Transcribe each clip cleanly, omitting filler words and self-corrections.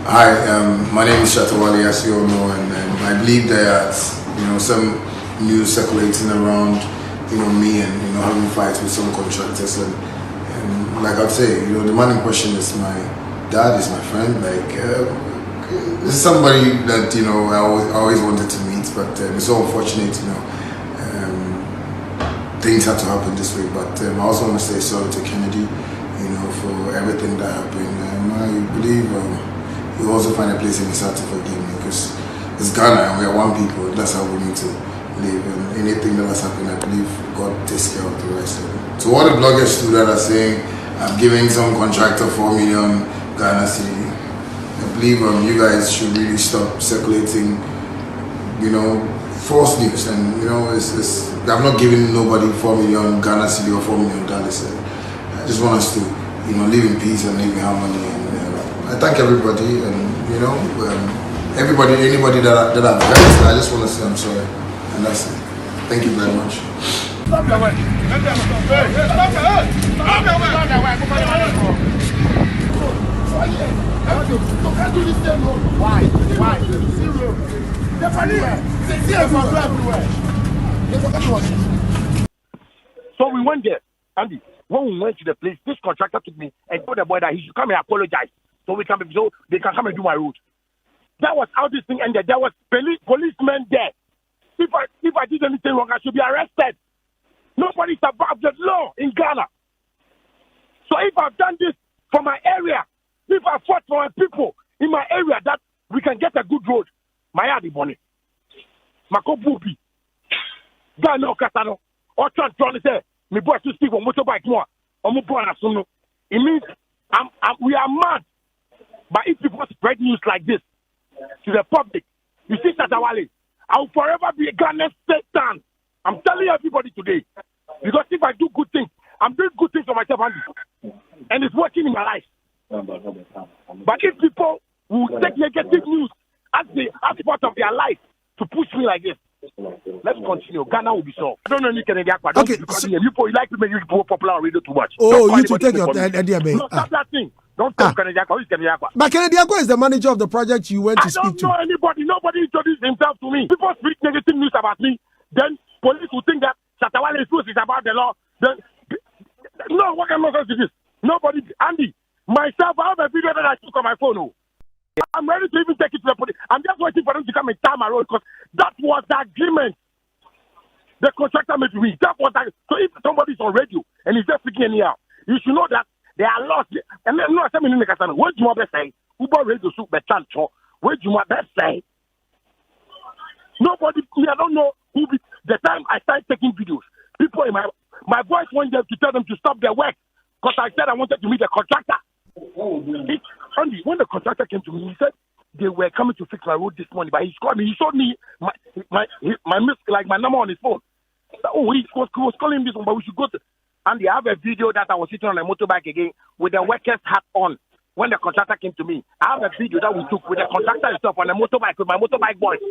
Hi, my name is Shatta Wale, as you all know, and I believe that some news circulating around me and having fights with some contractors and like I'd say, the man in question is my dad, is my friend. Like this is somebody that I always wanted to meet, but it's so unfortunate, things had to happen this way. But I also want to say sorry to Kennedy, for everything that happened. I believe. You also find a place in his heart to forgive me, because it's Ghana and we are one people. That's how we need to live. And anything that has happened, I believe God takes care of the rest of it. So all the bloggers too that are saying I'm giving some contractor 4 million Ghana cedi, I believe you guys should really stop circulating, false news. And I'm not giving nobody 4 million Ghana cedi or $4 million. I just want us to live in peace and live in harmony. I thank everybody, and anybody that I've hurt, I just want to say I'm sorry, and that's it. Thank you very much. Stop your way. So we went there, Andy. When we went to the place, this contractor took me and told the boy that he should come and apologize. So they can come and do my road. That was how this thing ended. There was policemen there. If I did anything wrong, I should be arrested. Nobody's above the law in Ghana. So if I've done this for my area, if I fought for my people in my area, that we can get a good road, my yard is money. Mako Bubi. Ghana Okatano. Or trying to say, me boy to speak on motorbike more. Or it means we are mad. But if people spread news like this to the public, you see Shatta Wale, I will forever be a Ghanaian Satan. I'm telling everybody today. Because if I do good things, I'm doing good things for myself, and it's working in my life. But if people will take negative news as part of their life to push me like this, let's continue. Ghana will be solved. I don't know any Canadian. Okay. You like to make people popular on radio too much. Oh, you to take your idea, man. No, stop that thing. Don't tell Canadian. But Canadian is the manager of the project you went to speak to. I don't know anybody. Nobody introduced himself to me. People speak negative news about me. Then police will think that Shatta Wale is about the law. Then, no, what kind of nonsense is this? Nobody. Andy, myself, I have a video that I took on my phone. Oh. I'm ready to even take it to the police. I'm just waiting for them to come and tie my road, because that was the agreement the contractor made with me. That was that. So if somebody's on radio and he's just speaking anyhow, you should know that there are laws. And then no, I'm in the casino. What do you want to say? Uber radio soup betan cho. What do you want to say? Nobody. I don't know who. The time I started taking videos, people in my voice wanted them to tell them to stop their work, because I said I wanted to meet the contractor. Andy, when the contractor came to me, he said they were coming to fix my road this morning, but he called me. He showed me my number on his phone. Oh, he was calling this one, but we should go to. Andy, I have a video that I was sitting on a motorbike again with the worker's hat on when the contractor came to me. I have a video that we took with the contractor himself on a motorbike with my motorbike boys.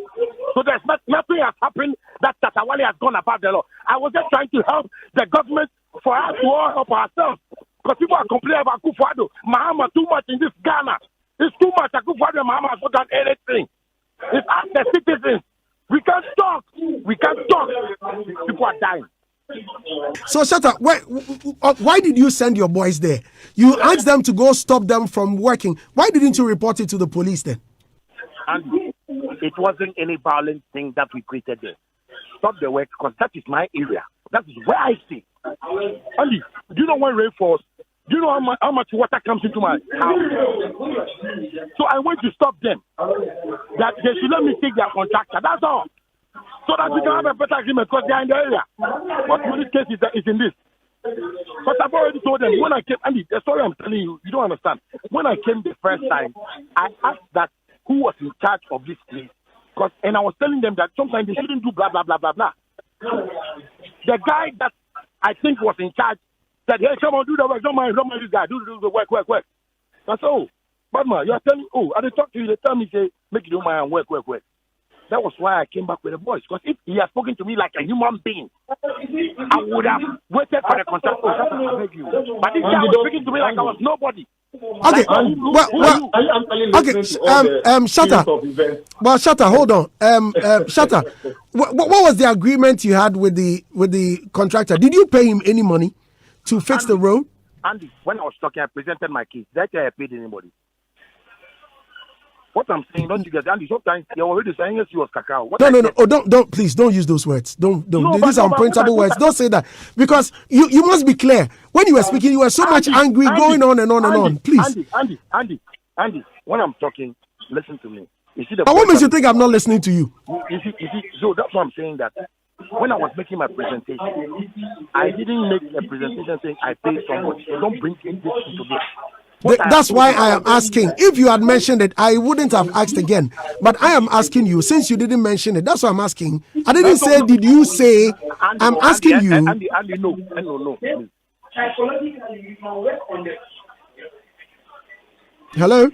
So there's nothing has happened that Shatta Wale has gone above the law. I was just trying to help the government for us to all help ourselves. Because people are complaining about Akufo-Addo. Mahama too much in this Ghana. It's too much. Akufo-Addo and Mahama has not done anything. It's us the citizens. We can't talk. People are dying. So Shatta, why did you send your boys there? You asked them to go stop them from working. Why didn't you report it to the police then? And it wasn't any violent thing that we created there. Stop the work, because that is my area. That is where I stay. Andy, do you know when rain falls? Do you know how much water comes into my house? So I went to stop them. That they should let me take their contractor. That's all. So that we can have a better agreement, because they are in the area. What police case is in this? But I've already told them when I came, Andy, the story I'm telling you, you don't understand. When I came the first time, I asked that who was in charge of this place. And I was telling them that sometimes they shouldn't do blah, blah, blah, blah, blah. The guy that I think was in charge said, hey, come on, do the work. Don't mind this guy. Do the work. I said, oh, Badman, you are telling, I talk to you, they tell me, say, make you do my work. That was why I came back with a voice. Because if he had spoken to me like a human being, I would have waited for the contract to beg you. But this guy was speaking to me like I was nobody. Okay, Shatta. Well, Shatta, hold on. Shatta, what was the agreement you had with the contractor? Did you pay him any money to fix the road? Andy, when I was talking, I presented my case. That I paid anybody. What I'm saying, don't you get Andy? Sometimes you're already saying yes, you was cacao. No. Oh, don't please don't use those words. Don't. These are unprintable words. Don't say that because you must be clear. When you were speaking, you were so much angry, going on and on and on. Please, Andy. When I'm talking, listen to me. You see what makes you think I'm not listening to you? You see. So that's why I'm saying that. When I was making my presentation, I didn't make a presentation saying I paid somebody. So don't bring this into this. That's why I am asking. If you had mentioned it, I wouldn't have asked again. But I am asking you, since you didn't mention it, that's why I'm asking. I didn't say, did you say? I'm asking you. Andy, no. Hello?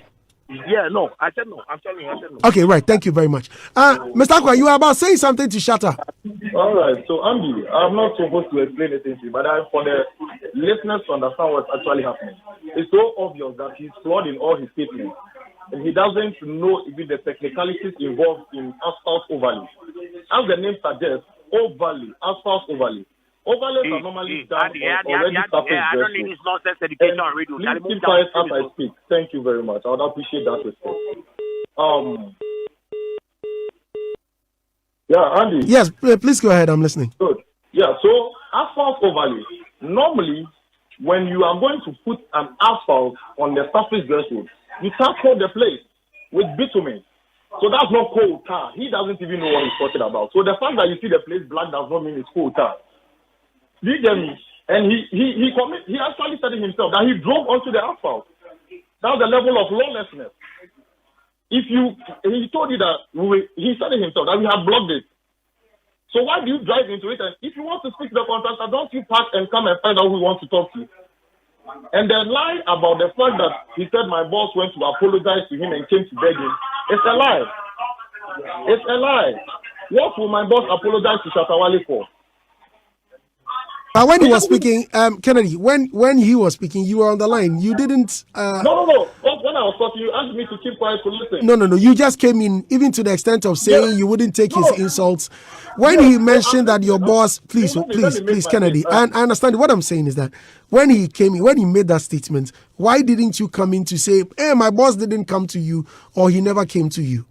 Yeah, no. I said no. I'm telling you, I said no. Okay, right. Thank you very much. Mr. Akwa, you were about saying something to Shatta. All right. So, Andy, I'm not supposed to explain anything to you, but for the listeners to understand what's actually happening, it's so obvious that he's flawed in all his statements. And he doesn't know even the technicalities involved in asphalt overlay. As the name suggests, overlay, asphalt overlay. Overlays are normally done already surface. I don't need this nonsense education on radio. Please keep quiet as I speak. Thank you very much. I would appreciate that response. Yeah, Andy. Yes, please go ahead. I'm listening. Good. Yeah, so asphalt overlay. Normally, when you are going to put an asphalt on the surface dresswood, you tackle the place with bitumen. So that's not coal tar. He doesn't even know what he's talking about. So the fact that you see the place black does not mean it's coal tar. Do you get me? And he actually said it himself that he drove onto the asphalt. That's the level of lawlessness. He told you that he said it himself that we have blocked it. So why do you drive into it? And if you want to speak to the contractor, don't you park and come and find out who wants to talk to you? And the lie about the fact that he said my boss went to apologize to him and came to beg him, it's a lie. It's a lie. What will my boss apologize to Shatta Wale for? But when he was speaking, Kennedy, when he was speaking, you were on the line. You didn't. No. But when I was talking, you asked me to keep quiet to listen. No. You just came in, even to the extent of saying you wouldn't take his insults. When he mentioned that your boss, please, Kennedy, and I understand. What I'm saying is that when he came in, when he made that statement, why didn't you come in to say, hey, my boss didn't come to you, or he never came to you?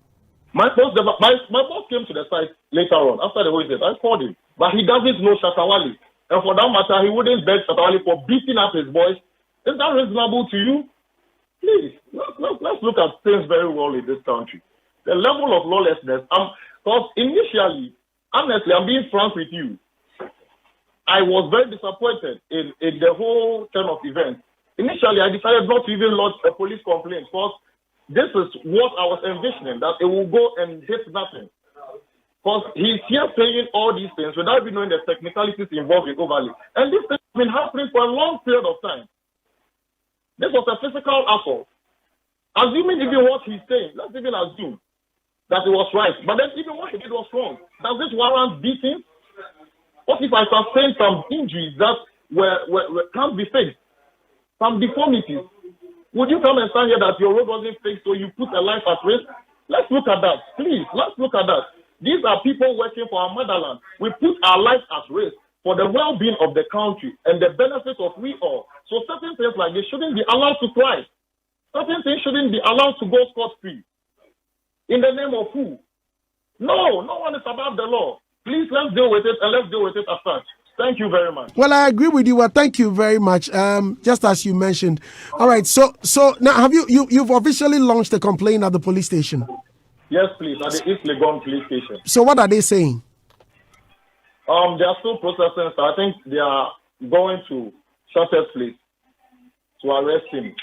My boss came to the site later on, after the whole incident. I called him, but he doesn't know Shatta Wale. And for that matter, he wouldn't beg Shatta Wale for beating up his boys. Is that reasonable to you? Please, let's look at things very well in this country. The level of lawlessness. Because initially, honestly, I'm being frank with you, I was very disappointed in the whole turn of events. Initially, I decided not to even lodge a police complaint because this is what I was envisioning, that it will go and hit nothing. Because he's here saying all these things without even knowing the technicalities involved in overlay. And this thing has been happening for a long period of time. This was a physical assault. Assuming even what he's saying, let's even assume that it was right. But then even what he did was wrong. Does this warrant beating? What if I sustain some injuries that can't be fixed? Some deformities? Would you come and stand here that your road wasn't fixed so you put a life at risk? Let's look at that. Please, let's look at that. These are people working for our motherland. We put our lives at risk for the well-being of the country and the benefits of we all. So certain things like this shouldn't be allowed to thrive. Certain things shouldn't be allowed to go scot-free. In the name of who? No one is above the law. Please, let's deal with it and let's deal with it as such. Thank you very much. Well, I agree with you. Well, thank you very much. Just as you mentioned. All right. So now have you've officially launched a complaint at the police station? Yes, please, at the East Legon police station. So what are they saying? They are still processing. So I think they are going to Shatta's place to arrest him.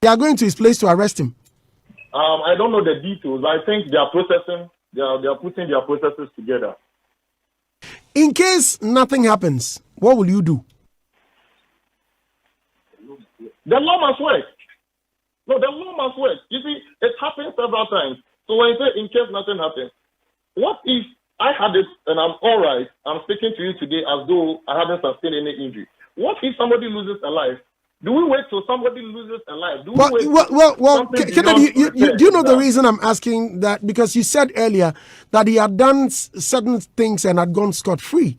They are going to his place to arrest him? I don't know the details, but I think they are processing. They are putting their processes together. In case nothing happens, what will you do? The law must work. No, the law must work. You see, it happened several times. So when you say in case nothing happens, what if I had it and I'm all right? I'm speaking to you today as though I haven't sustained any injury. What if somebody loses a life? Do we wait till somebody loses a life? Do we wait Kennedy, do you know the reason I'm asking that? Because you said earlier that he had done certain things and had gone scot-free.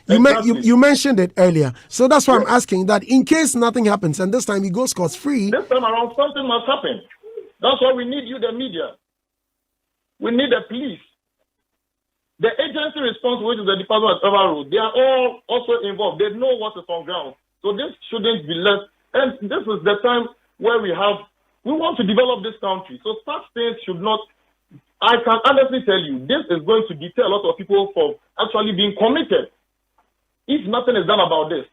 You mentioned it earlier. So that's why I'm asking that in case nothing happens and this time he goes scot-free. This time around, something must happen. That's why we need you, the media. We need the police. The agency responsible, which is the Department of Travel Road, they are all also involved. They know what is on ground. So this shouldn't be left. And this is the time where we want to develop this country. So such things should not, I can honestly tell you, this is going to deter a lot of people from actually being committed if nothing is done about this.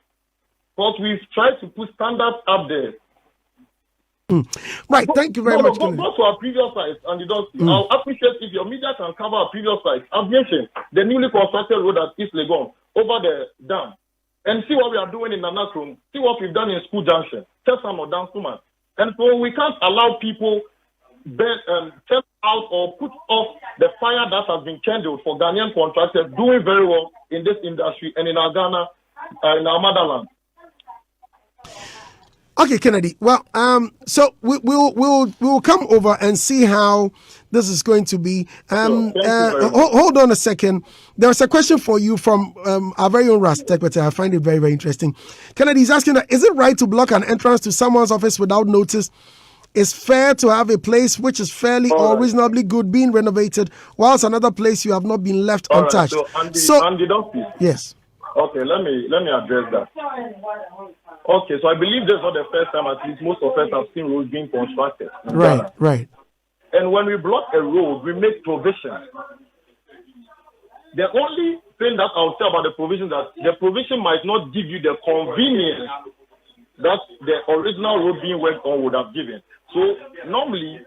But we've tried to put standards up there. Right, thank you very much. Go to our previous sites, and I'll appreciate if your media can cover our previous sites. I've mentioned the newly constructed road at East Legon over the dam, and see what we are doing in Nanakrum, see what we've done in School Junction, Chesam or Dansuman. And so we can't allow people take out or put off the fire that has been kindled for Ghanaian contractors doing very well in this industry and in our Ghana, in our motherland. Okay, Kennedy. Well, so we'll come over and see how this is going to be. Hold on a second. There's a question for you from our very own Ras Tekpete. I find it very, very interesting. Kennedy is asking that, is it right to block an entrance to someone's office without notice? Is fair to have a place which is fairly or reasonably good being renovated, whilst another place you have not been left untouched? Andy, yes. Okay, let me address that. Okay, so I believe this is not the first time, at least most of us have seen roads being constructed. Right. And when we block a road, we make provisions. The only thing that I'll say about the provision is that the provision might not give you the convenience that the original road being worked on would have given. So normally,